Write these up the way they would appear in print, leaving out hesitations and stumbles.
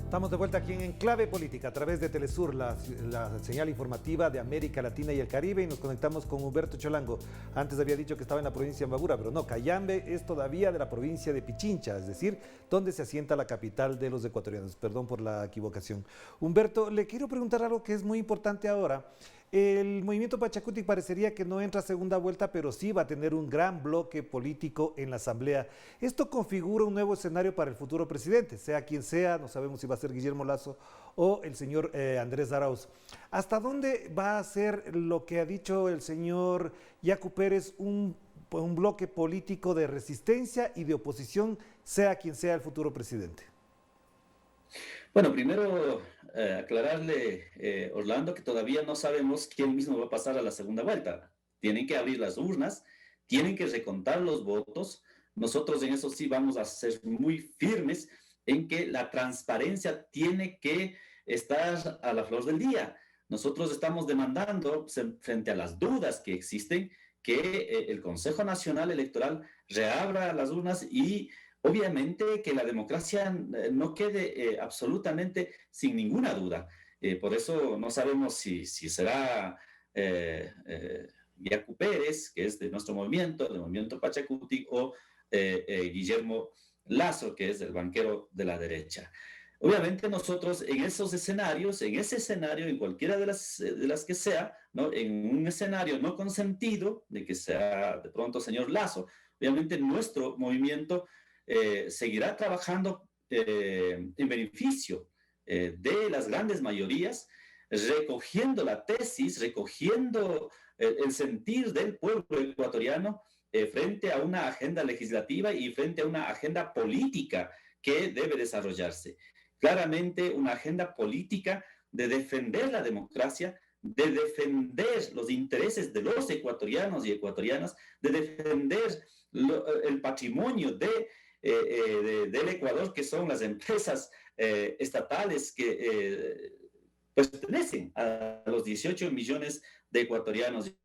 Estamos de vuelta aquí en Enclave Política a través de Telesur, la señal informativa de América Latina y el Caribe, y nos conectamos con Humberto Cholango. Antes había dicho que estaba en la provincia de Imbabura, pero no, Cayambe es todavía de la provincia de Pichincha, es decir, donde se asienta la capital de los ecuatorianos. Perdón por la equivocación. Humberto, le quiero preguntar algo que es muy importante ahora. El movimiento Pachacutic parecería que no entra a segunda vuelta, pero sí va a tener un gran bloque político en la Asamblea. Esto configura un nuevo escenario para el futuro presidente, sea quien sea, no sabemos si va a ser Guillermo Lasso o el señor Andrés Arauz. ¿Hasta dónde va a ser lo que ha dicho el señor Yacu Pérez un bloque político de resistencia y de oposición, sea quien sea el futuro presidente? Bueno, primero aclararle, Orlando, que todavía no sabemos quién mismo va a pasar a la segunda vuelta. Tienen que abrir las urnas, tienen que recontar los votos. Nosotros en eso sí vamos a ser muy firmes en que la transparencia tiene que estar a la flor del día. Nosotros estamos demandando, frente a las dudas que existen, que el Consejo Nacional Electoral reabra las urnas y obviamente que la democracia no quede absolutamente sin ninguna duda. Por eso no sabemos si será Yacu Pérez, que es de nuestro movimiento, del movimiento Pachacutic, o Guillermo Lasso, que es el banquero de la derecha. Obviamente nosotros en esos escenarios, en ese escenario, en cualquiera de las que sea, ¿no? En un escenario no consentido, de que sea de pronto señor Lasso, obviamente nuestro movimiento seguirá trabajando en beneficio de las grandes mayorías, recogiendo la tesis, recogiendo el sentir del pueblo ecuatoriano frente a una agenda legislativa y frente a una agenda política que debe desarrollarse. Claramente una agenda política de defender la democracia, de defender los intereses de los ecuatorianos y ecuatorianas, de defender el patrimonio del Ecuador, que son las empresas estatales que pertenecen a los 18 millones de ecuatorianos y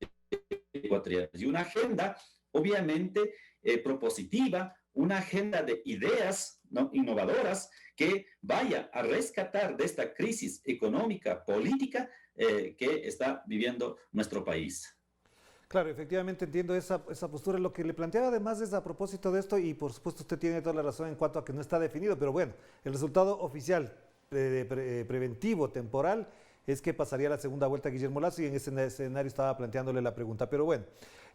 ecuatorianas. Y una agenda, obviamente, propositiva, una agenda de ideas, ¿no?, innovadoras que vaya a rescatar de esta crisis económica, política que está viviendo nuestro país. Claro, efectivamente entiendo esa postura. Lo que le planteaba además es a propósito de esto, y por supuesto usted tiene toda la razón en cuanto a que no está definido, pero bueno, el resultado oficial preventivo, temporal, es que pasaría la segunda vuelta a Guillermo Lasso, y en ese escenario estaba planteándole la pregunta. Pero bueno,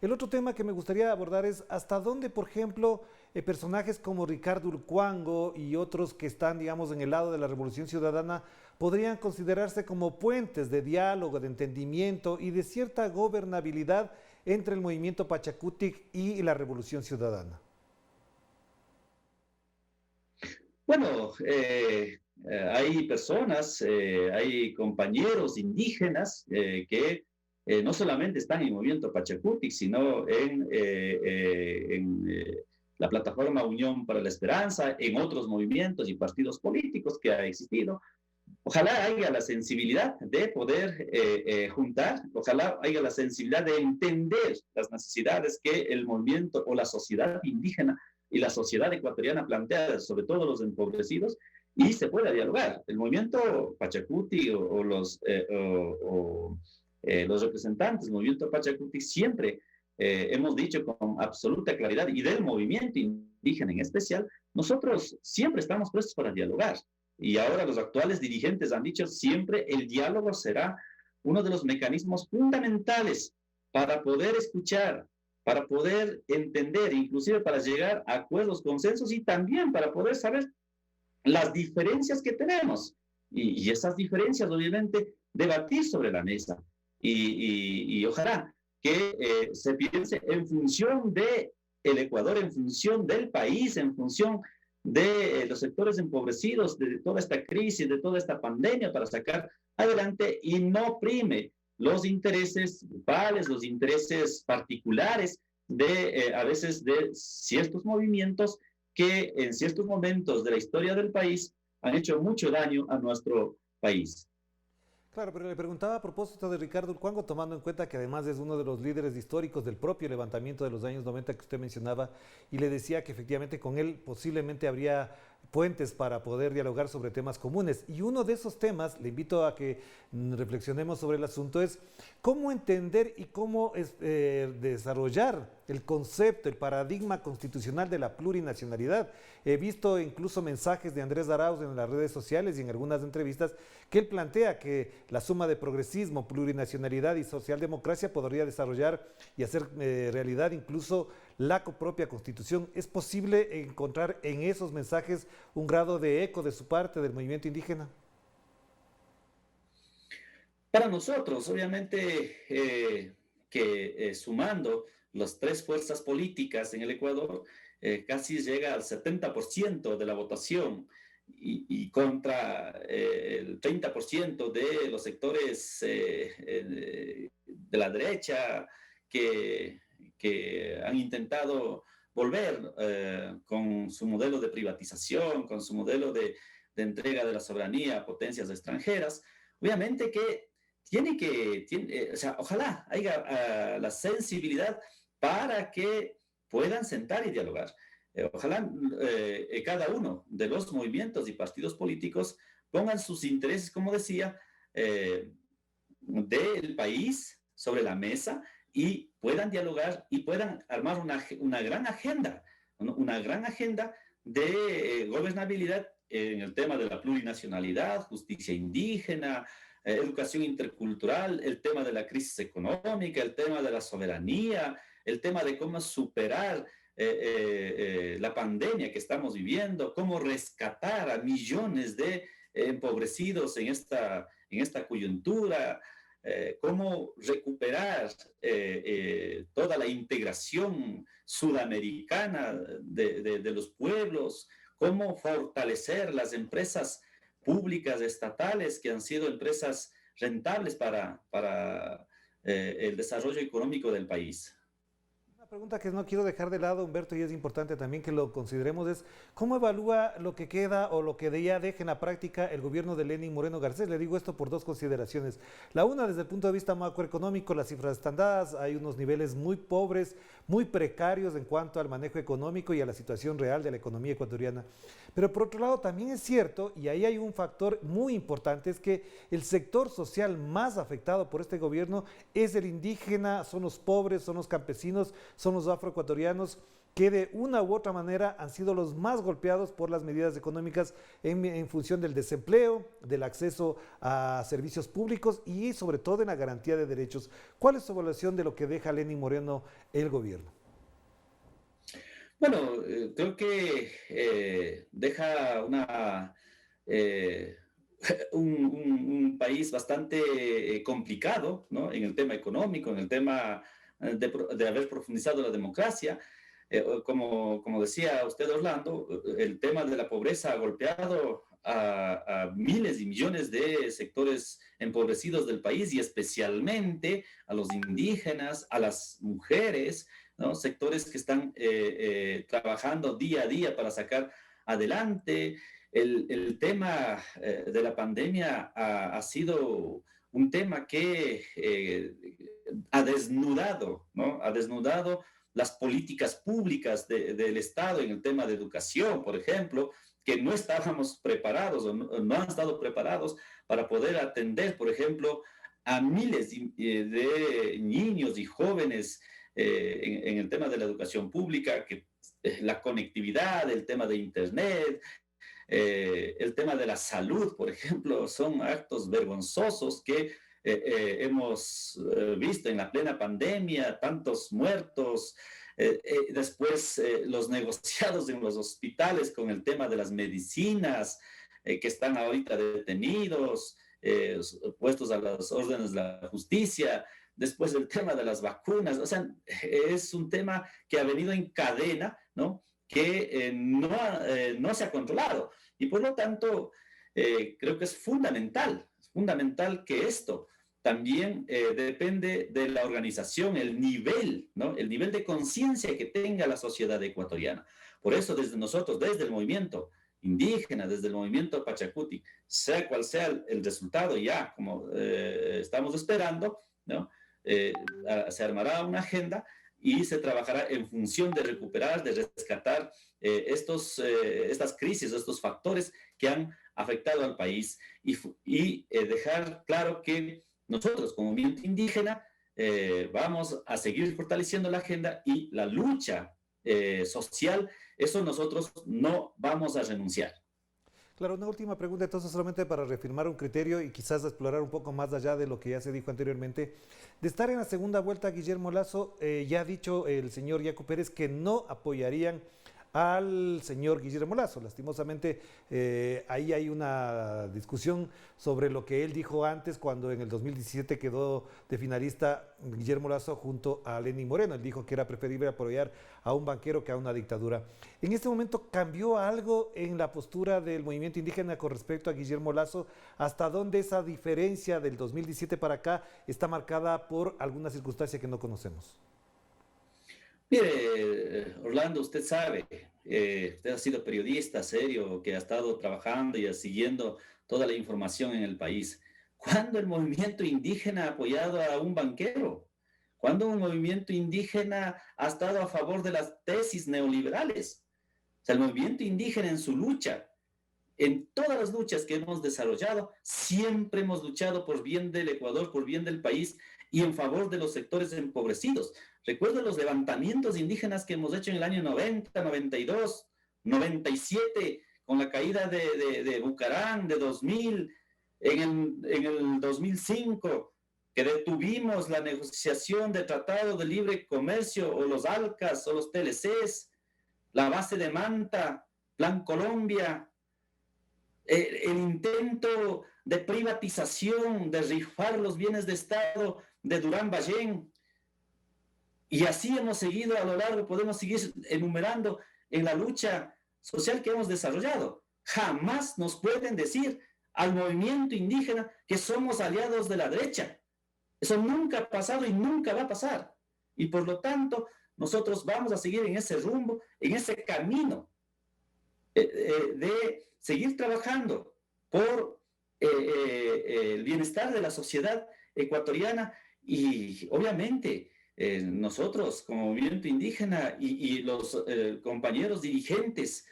el otro tema que me gustaría abordar es hasta dónde, por ejemplo, personajes como Ricardo Urcuango y otros que están, digamos, en el lado de la Revolución Ciudadana podrían considerarse como puentes de diálogo, de entendimiento y de cierta gobernabilidad entre el movimiento Pachacutic y la Revolución Ciudadana. Bueno, hay personas, hay compañeros indígenas que no solamente están en el movimiento Pachacutic, sino en la plataforma Unión para la Esperanza, en otros movimientos y partidos políticos que ha existido. Ojalá haya la sensibilidad de poder juntar, ojalá haya la sensibilidad de entender las necesidades que el movimiento o la sociedad indígena y la sociedad ecuatoriana plantea, sobre todo los empobrecidos, y se pueda dialogar. El movimiento Pachacuti los representantes del movimiento Pachacuti siempre hemos dicho con absoluta claridad, y del movimiento indígena en especial, nosotros siempre estamos prestos para dialogar. Y ahora los actuales dirigentes han dicho siempre el diálogo será uno de los mecanismos fundamentales para poder escuchar, para poder entender, inclusive para llegar a acuerdos, consensos, y también para poder saber las diferencias que tenemos. Y esas diferencias, obviamente, debatir sobre la mesa. Y ojalá que se piense en función del Ecuador, en función del país, en función de los sectores empobrecidos, de toda esta crisis, de toda esta pandemia, para sacar adelante, y no prime los intereses grupales, los intereses particulares de a veces de ciertos movimientos que en ciertos momentos de la historia del país han hecho mucho daño a nuestro país. Claro, pero le preguntaba a propósito de Ricardo Urcuango, tomando en cuenta que además es uno de los líderes históricos del propio levantamiento de los años 90 que usted mencionaba, y le decía que efectivamente con él posiblemente habría puentes para poder dialogar sobre temas comunes. Y uno de esos temas, le invito a que reflexionemos sobre el asunto, es cómo entender y cómo desarrollar el concepto, el paradigma constitucional de la plurinacionalidad. He visto incluso mensajes de Andrés Arauz en las redes sociales y en algunas entrevistas que él plantea que la suma de progresismo, plurinacionalidad y socialdemocracia podría desarrollar y hacer realidad incluso la propia Constitución. ¿Es posible encontrar en esos mensajes un grado de eco de su parte del movimiento indígena? Para nosotros, obviamente, sumando las tres fuerzas políticas en el Ecuador, casi llega al 70% de la votación y contra el 30% de los sectores de la derecha que, que han intentado volver con su modelo de privatización, con su modelo de entrega de la soberanía a potencias extranjeras. Obviamente que o sea, ojalá haya la sensibilidad para que puedan sentar y dialogar. Ojalá cada uno de los movimientos y partidos políticos pongan sus intereses, como decía, del país sobre la mesa y puedan dialogar y puedan armar una gran agenda, una gran agenda de gobernabilidad en el tema de la plurinacionalidad, justicia indígena, educación intercultural, el tema de la crisis económica, el tema de la soberanía, el tema de cómo superar la pandemia que estamos viviendo, cómo rescatar a millones de empobrecidos en esta coyuntura, cómo recuperar toda la integración sudamericana de los pueblos, cómo fortalecer las empresas públicas estatales que han sido empresas rentables para el desarrollo económico del país. Una pregunta que no quiero dejar de lado, Humberto, y es importante también que lo consideremos, es ¿cómo evalúa lo que queda o lo que ya deja en la práctica el gobierno de Lenín Moreno Garcés? Le digo esto por dos consideraciones. La una, desde el punto de vista macroeconómico, las cifras están dadas, hay unos niveles muy pobres, muy precarios en cuanto al manejo económico y a la situación real de la economía ecuatoriana. Pero por otro lado también es cierto, y ahí hay un factor muy importante, es que el sector social más afectado por este gobierno es el indígena, son los pobres, son los campesinos, son los afroecuatorianos, que de una u otra manera han sido los más golpeados por las medidas económicas en función del desempleo, del acceso a servicios públicos y sobre todo en la garantía de derechos. ¿Cuál es su evaluación de lo que deja Lenín Moreno el gobierno? Bueno, creo que deja eh, un país bastante complicado, ¿no? En el tema económico, en el tema de haber profundizado la democracia. Como decía usted, Orlando, el tema de la pobreza ha golpeado a miles y millones de sectores empobrecidos del país y especialmente a los indígenas, a las mujeres, ¿no? Sectores que están trabajando día a día para sacar adelante. El tema de la pandemia ha sido un tema que ha desnudado, ¿no? Ha desnudado las políticas públicas del Estado en el tema de educación, por ejemplo, que no estábamos preparados o no han estado preparados para poder atender, por ejemplo, a miles de niños y jóvenes en el tema de la educación pública, que la conectividad, el tema de Internet, el tema de la salud, por ejemplo, son actos vergonzosos que hemos visto en la plena pandemia, tantos muertos, después los negociados en los hospitales con el tema de las medicinas que están ahorita detenidos, puestos a las órdenes de la justicia, después el tema de las vacunas, o sea, es un tema que ha venido en cadena, ¿no? Que no se ha controlado. Y por lo tanto, creo que es fundamental que esto también depende de la organización, el nivel, ¿no? El nivel de conciencia que tenga la sociedad ecuatoriana. Por eso, desde nosotros, desde el movimiento indígena, desde el movimiento Pachacuti, sea cual sea el resultado, ya como estamos esperando, ¿no? Se armará una agenda y se trabajará en función de recuperar, de rescatar estas crisis, estos factores que han afectado al país y dejar claro que nosotros como movimiento indígena vamos a seguir fortaleciendo la agenda y la lucha social, eso nosotros no vamos a renunciar. Claro, una última pregunta, entonces solamente para reafirmar un criterio y quizás explorar un poco más allá de lo que ya se dijo anteriormente. De estar en la segunda vuelta, Guillermo Lasso, ya ha dicho el señor Yacu Pérez que no apoyarían al señor Guillermo Lasso. Lastimosamente, ahí hay una discusión sobre lo que él dijo antes cuando en el 2017 quedó de finalista Guillermo Lasso junto a Lenín Moreno. Él dijo que era preferible apoyar a un banquero que a una dictadura. ¿En este momento cambió algo en la postura del movimiento indígena con respecto a Guillermo Lasso? ¿Hasta dónde esa diferencia del 2017 para acá está marcada por alguna circunstancia que no conocemos? Mire, Orlando, usted sabe, usted ha sido periodista serio que ha estado trabajando y siguiendo toda la información en el país. ¿Cuándo el movimiento indígena ha apoyado a un banquero? ¿Cuándo un movimiento indígena ha estado a favor de las tesis neoliberales? O sea, el movimiento indígena en su lucha, en todas las luchas que hemos desarrollado, siempre hemos luchado por bien del Ecuador, por bien del país y en favor de los sectores empobrecidos. Recuerdo los levantamientos indígenas que hemos hecho en el año 90, 92, 97, con la caída de Bucarán, de 2000, en el 2005, que detuvimos la negociación de Tratado de Libre Comercio, o los ALCAs, o los TLCs, la base de Manta, Plan Colombia, el intento de privatización, de rifar los bienes de Estado de Durán Ballén. Y así hemos seguido a lo largo, podemos seguir enumerando en la lucha social que hemos desarrollado. Jamás nos pueden decir al movimiento indígena que somos aliados de la derecha. Eso nunca ha pasado y nunca va a pasar. Y por lo tanto, nosotros vamos a seguir en ese rumbo, en ese camino de seguir trabajando por el bienestar de la sociedad ecuatoriana y obviamente nosotros como movimiento indígena y los compañeros dirigentes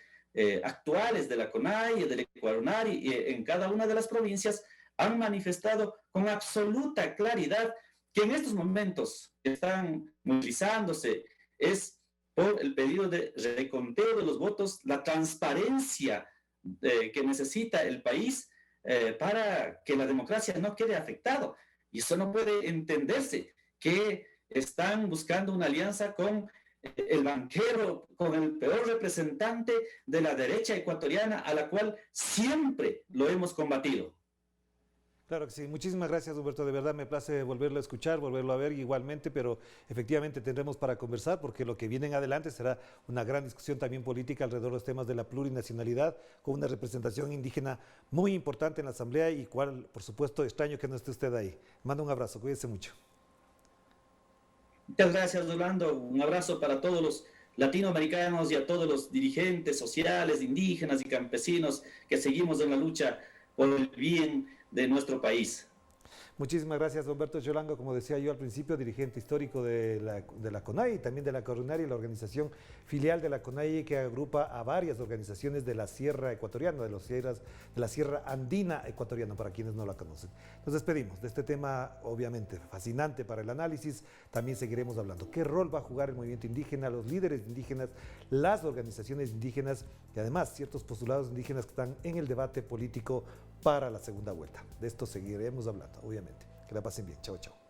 actuales de la CONAIE, del Ecuador, en cada una de las provincias han manifestado con absoluta claridad que en estos momentos están movilizándose es por el pedido de reconteo de los votos, la transparencia que necesita el país para que la democracia no quede afectado. Y eso no puede entenderse que están buscando una alianza con el banquero, con el peor representante de la derecha ecuatoriana, a la cual siempre lo hemos combatido. Claro que sí, muchísimas gracias Humberto, de verdad me place volverlo a escuchar, volverlo a ver igualmente, pero efectivamente tendremos para conversar porque lo que viene en adelante será una gran discusión también política alrededor de los temas de la plurinacionalidad, con una representación indígena muy importante en la Asamblea y cual, por supuesto, extraño que no esté usted ahí. Mando un abrazo, cuídese mucho. Muchas gracias, Orlando. Un abrazo para todos los latinoamericanos y a todos los dirigentes sociales, indígenas y campesinos que seguimos en la lucha por el bien de nuestro país. Muchísimas gracias, Humberto Cholango, como decía yo al principio, dirigente histórico de la CONAIE y también de la Corunaria, la organización filial de la CONAIE que agrupa a varias organizaciones de la Sierra Ecuatoriana, de la Sierra Andina Ecuatoriana, para quienes no la conocen. Nos despedimos de este tema, obviamente, fascinante para el análisis. También seguiremos hablando. ¿Qué rol va a jugar el movimiento indígena, los líderes indígenas, las organizaciones indígenas y además ciertos postulados indígenas que están en el debate político para la segunda vuelta? De esto seguiremos hablando, obviamente. Que la pasen bien. Chao, chao.